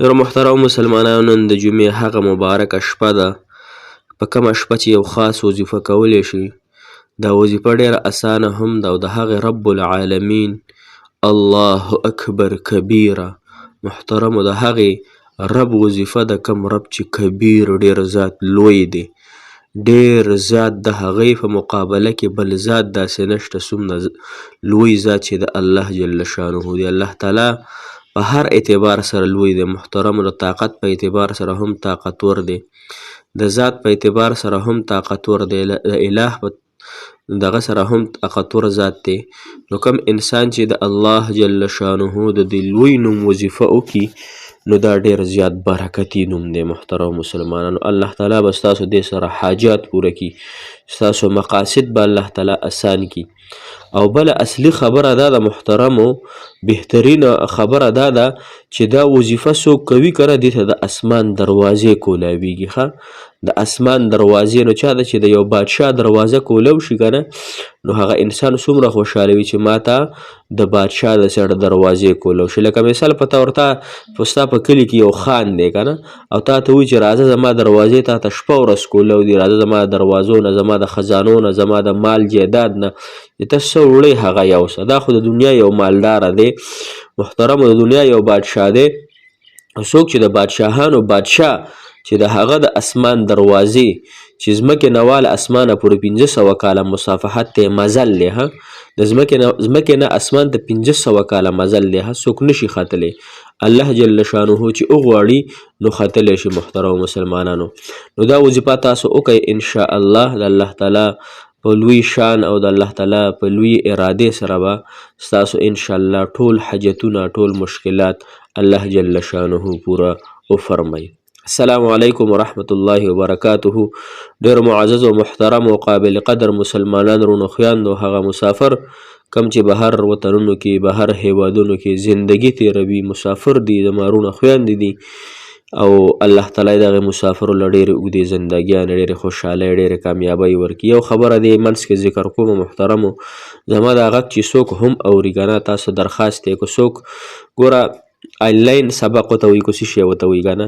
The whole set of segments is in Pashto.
نور محترم مسلمانانو، نن د جمعې هغه مبارکه شپه ده، په کومه شپه چې یو خاص وظیفه کولی شي. دا وظیفه ډېره اسانه هم ده او د هغې رب العالمین الله اکبر کبیره محترمو، د هغې رب وظیفه ده، کوم رب چې کبیر ډېر ذات لوی دی، ډېر ذات د هغې په مقابله کې بل ذات داسې نشته څومره لوی ذات چې د الله جل شانه دی. الله تعالی په هر اعتبار سره لوی دی محترمو، د طاقت په اعتبار سره هم طاقتور دی، د ذات په اعتبار سره هم طاقتور دی، د اله په دغه سره هم طاقتور ذات دی. نو کوم انسان چې د الله جل شانه د دې لوی نوم وظیفه وکړي نو دا ډېر زیات برکتي نوم دی محترم مسلمانانو. الله تعالی به ستاسو دې سره حاجات پوره کړي، ستاسو مقاصد به الله تعالی اسان کړي. او بله اصلي خبره دا ده محترمو، بهترینه خبره دا ده چې دا وظیفه څوک کوي کنه دې ته د اسمان دروازې کولاویږي. ښه، د اسمان دروازې نو چا ده چې د یو بادشاه دروازه کولو شي کنه، نو هغه انسان څومره خوشحاله وي چې ماته د بادشاه د سره دروازې کولو شي. لکه مثال په طور ته ستا په کلي کې یو خان دی کنه، او تا ته وایي چې راځه زما دروازې تا ته شپه ورځ کولو دي، راځه زما د دروازو نه، زما د خزانو نه، زما د مال جایداد نه چې ته څه وړې هغه یوسه. دا خو د دنیا یو مالداره دی محترمو، د دنیا یو بادشاه دی. څوک چې د بادشاهانو بادشاه چې د هغه د اسمان دروازې چې ځمکې نه واله اسمانه پورې 500 کاله مسافحت ته مزل دی، د ځمکې نه اسمان ته 500 کاله مزل دی، څوک نشي ختلی. الله جل شانه چې وغواړي نو ختلی شي محترم مسلمانانو. نو دا وظیفه تاسو وکئ انشاء الله، د الله تعالی په لوی شان او د الله تعالی په لوی ارادې سره به ستاسو انشاء الله ټول حاجتونه ټول مشکلات الله جل شانه پوره وفرمایي. السلام علیکم ورحمت الله وبرکاته. ډېر معزز او محترم او قابل قدر مسلمانان رونو خویندو، هغه مسافر کم چې بهر وطنونو کې بهر هیوادونو کې زندگی تیروي، مسافر دي، زما رونه خویندې دي، او الله تعالی دغه مسافرو له ډېرې اوږدې زندګیانې ډېرې خوشحالۍ ډېرې کامیابۍ ورکړي. یو خبره دې منځ کې ذکر کوم محترمو، زما دا غږ چې څوک هم اوري که نه، تاسو درخواست دی که څوک ګوره آنلاین سبق ورته وایي، که څه شی ورته وایي که نه،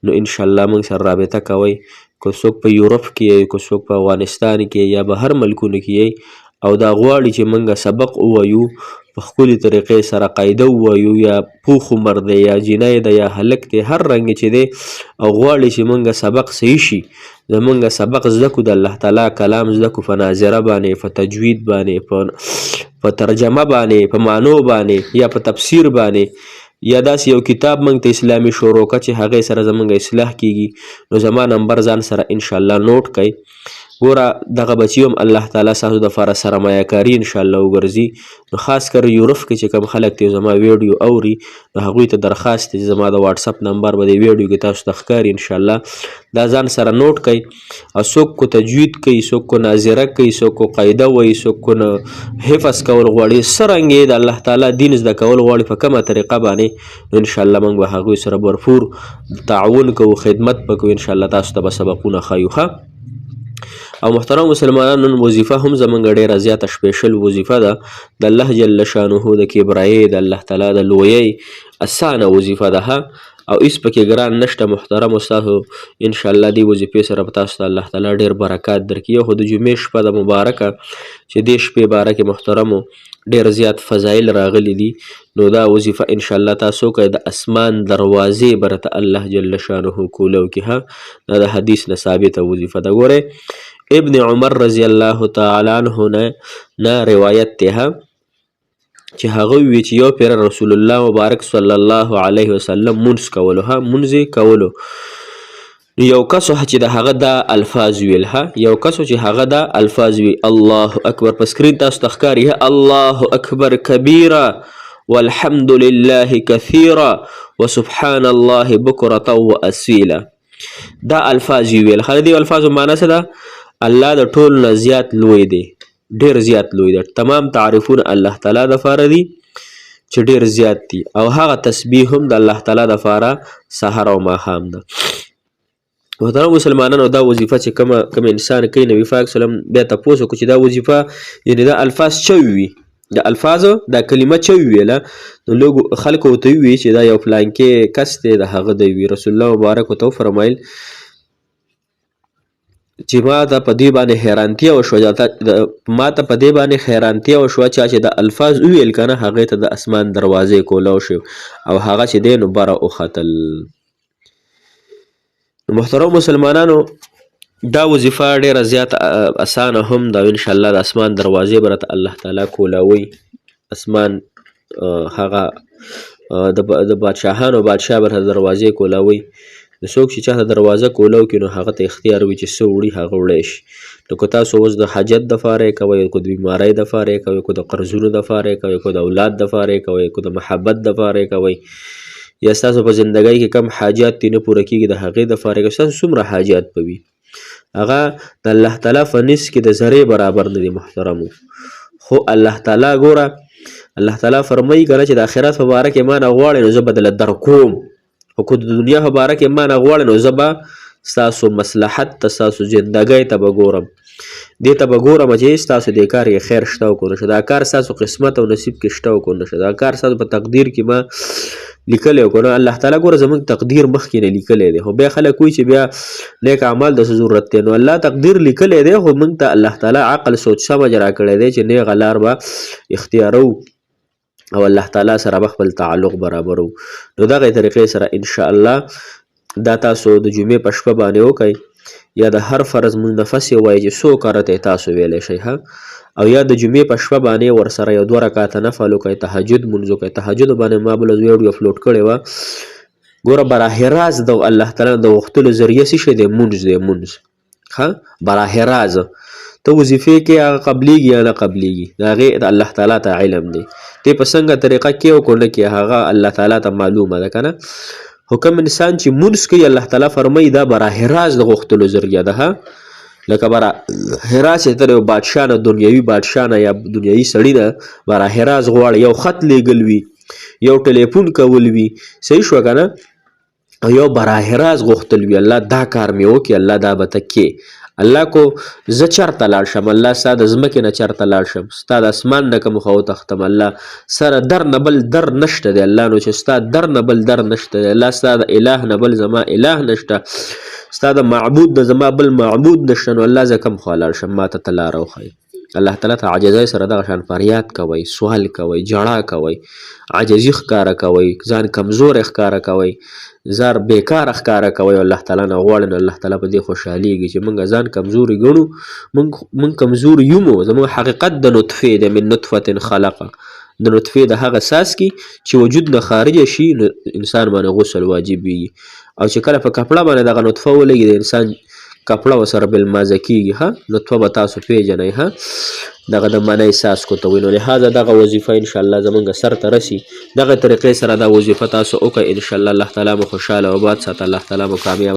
نو انشاءالله موږ سره رابطه کوئ. که څوک په یورپ کې یی، که څوک په افغانستان کې یا بهر ملکونو کې یی او دا غواړي چې موږ سبق ووایو په ښکلې طریقې سره، قاعده ووایو، یا پوخ عمر دی یا جینۍ ده یا هلک دی، هر رنګ چې دی او غواړي چې موږ سبق صحیح شي، زموږ سبق زده کړو، د الله تعالی کلام زده کړو په ناظره باندې، په تجوید باندې، په ترجمه باندې، په معنو باندې یا په تفسیر باندې، یا داسې یو کتاب موږ ته اسلامي شروع که چې هغې سره زموږ اصلاح کیږي، نو زما نمبر ځان سره انشاءالله نوٹ کړئ. ګوره دغه بچي هم الله تعالی ستاسو دپاره سرمایه کاري انشاءالله وګرځي. نو خاص کر یورپ کې چې کوم خلک دی زما ویډیو اوري، نو هغوی ته درخواست دی زما د واټساپ نمبر به د ویډیو کې تاسو ته ښکاري انشاءالله، دا ځان سره نوٹ کړئ. او څوک کو تجوید کوي، څوک کو ناظره کوي، څوک کو قاعده وایي، څوک کو حفظ کول غواړي، څه رنګ یې د الله تعالی دین زده کول غواړي په کومه طریقه باندې، نو انشاءالله موږ به هغوی سره بھرپور تعاون کوو، خدمت به کوو انشاءالله، تاسو ته به سبقونه ښایو. ښه، او محترم مسلمانانو، نن وظیفه هم زموږ ډېره زیاته سپیشل وظیفه ده، د الله جل شانه د کبرایۍ، د الله تعالی د لویۍ اسانه وظیفه ده، او هېڅ پکې ګران نشته محترمو. ستاسو انشاءالله دې وظیفې سره به تاسو ته الله تعالی ډېر برکات درکړي. یو خو د جمعې شپه ده مبارکه چې دې شپې باره کې محترمو ډېر زیات فضایل راغلي دي، نو دا وظیفه انشاءالله تاسو که د اسمان دروازې برته الله جل شانه کولو کې، دا د حدیث نه ثابته وظیفه ده. ګورئ ابن عمر رضی الله تعالی عنه نه روایت دی چې هغه وی چې یو پیر رسول الله مبارک صلی الله علیه وسلم منځ کولو، منځ کولو، یو کس چې د هغه دا الفاظ ویل، یو کس چې هغه دا الفاظ وی، الله اکبر، په سکرین تاسو ته ښکاري، الله اکبر کبیره والحمد لله کثیره وسبحان الله بکرة واصیله، دا الفاظ ویل. خلک دې الفاظو معنی څه ده؟ الله د ټول نه زیات لوی دی، ډېر زیات لوی دی، تمام تعریفونه الله تعالی دپاره دي چې ډېر زیات دي، او هغه تسبیح هم د الله تعالی دپاره سحر او ماښام ده. محترم مسلمانانو، دا وظیفه چې کوم انسان کوي، نبي پاک سلم بیا تپوس وکړو چې دا وظیفه یعنې دا الفاظ چوي وي، د الفاظو دا کلمه چې ویله نو لږ خلکو ورته ووایي چې دا یو فلانکې کس دی د هغه دی وي. رسول الله مبارک ورته وفرمیل چې ما ته په دې باندې حیرانتیا وشوه چا چې د الفاظ وویل که نه هغې ته د اسمان دروازې کولاو شو او هغه چې دی نو بره وختل. نو محترم مسلمانانو دا وظیفه ډیره زیاته اسانه هم ده او انشاءالله د اسمان دروازې به راته الله تعالی کولاوي. اسمان هغه د بادشاهانو بادشاه به راته دروازې کولاوي. نو څوک چې چاته دروازه کولاو کړي نو هغه ته اختیار وي چې څه وړي هغه وړی شي. نو که تاسو اوس د حاجت دپاره یې کوئ، که د بیمارۍ دپاره یې کوئ، که د قرضونو دپاره یې کوئ، که د اولاد دپاره یې کوئ، که د محبت دپاره یې کوئ، یا ستاسو په زندګۍ کې کم حاجات دې نه پوره کېږي د هغې دپاره یې کوئ. ستاسو څومره حاجات به وي هغه د الله تعالی په نس کې د ذرې برابر نه دي محترمو. خو الله تعالی ګوره الله تعالی فرمایي که نه چې د آخرت په باره کې ما نه غواړئ نو زه به درله درکوم، خو که د دنیا په باره کې ما نه غواړئ نو زه به ستاسو مصلحت ته ستاسو زندګۍ ته به ګورم، دې ته به ګورم چې ستاسو دې کار کې خیر شته او که نه شته، دا کار ستاسو قسمت او نصیب کې شته او که نه شته، دا کار ستاسو په تقدیر کې ما لیکلی او که نه. الله تعالی ګوره زموږ تقدیر مخکې نه لیکلی دی، خو بیا خلک وایي چې بیا نیک اعمال د څه ضرورت دی. نو الله تقدیر لیکلی دی خو موږ ته الله تعالی عقل سوچ سمج راکړی دی چې نیغه لار به اختیارو او الله تعالی سره به خپل تعلق برابرو. نو دغې طریقې سره انشاءالله دا تاسو د جمعې په شپه باندې وکئ، یا د هر فرض منفس یې وایي چې څو کارته تاسو ویلی شئ او یا د جمعې په شپه باندې ورسره یو 2 رکعاته نفل وکئ، تهجد لمونځ وکئ. تهجد باندې ما بله ویډیو اپلوډ کړې وه. ګوره براه راز د الله تعالی د غوښتلو ذریعه څه شی دی؟ مونځ دی. مونځ براه راز ته وظیفې کې هغه قبلیږي یا نه قبلیږي د هغې د الله تعالی ته علم دی. ته په څنګه طریقه کې او که نه کې هغه الله تعالی ته معلومه ده که نه. خو کوم انسان چې مونځ کوي الله تعالی فرمایي دا براه راز د غوښتلو ذریعه ده. لکه براه راز چې ته یو بادشاه نه دنیوي بادشاه نه یا دنیوي سړي نه براه راز غواړي، یو خط لیږل وي، یو ټلیفون کول وي، صحیح شوه که نه، او یو براه راز غوښتل وي الله دا کار مې وکړي، الله دا به ته کې، الله کو زه چرته لاړ شم، الله ستا د ځمکې نه چرته لاړ شم، ستا د اسمان نه که مخه وتښتم، الله سره در نه بل در نشته دی. الله نو چې ستا در نه بل در نشته دی، الله ستا د اله نه بل زما اله نشته، ستا د معبود نه زما بل معبود نشته، نو الله زه کوم خوا لاړ شم، ما ته ته لاره وښایي. الله تعالی ته عاجزۍ سره دغه شان فریاد کوئ، سوال کوئ، ژړا کوئ، عاجزي ښکاره کوئ، ځان کمزوری ښکاره کوئ، ځان بیکاره ښکاره کوئ او الله تعالی نه غواړئ نو الله تعالی په دې خوشحالیږي چې موږ ځان کمزوري ګڼو. موږ کمزوري یو، زموږ حقیقت د نطفې دی، من نطفة خلقه، د نطفې د هغه ساسکي چې وجود نه خارجه شي نو انسان باندې غسل واجب وي، او چې کله په کپړه باندې دغه نطفه ولګي د انسان کپړه ورسره بالمازه کېږي. نطفه به تاسو پیژنئ دغه د منی څاڅکو ته وایي. نو لهذا دغه وظیفه انشاءالله زموږ سر ته رسي. دغه طریقې سره دا وظیفه تاسو وکړئ انشاءالله الله تعالی مو خوشحاله او آباد ساتي، الله تعالی مو کامیاب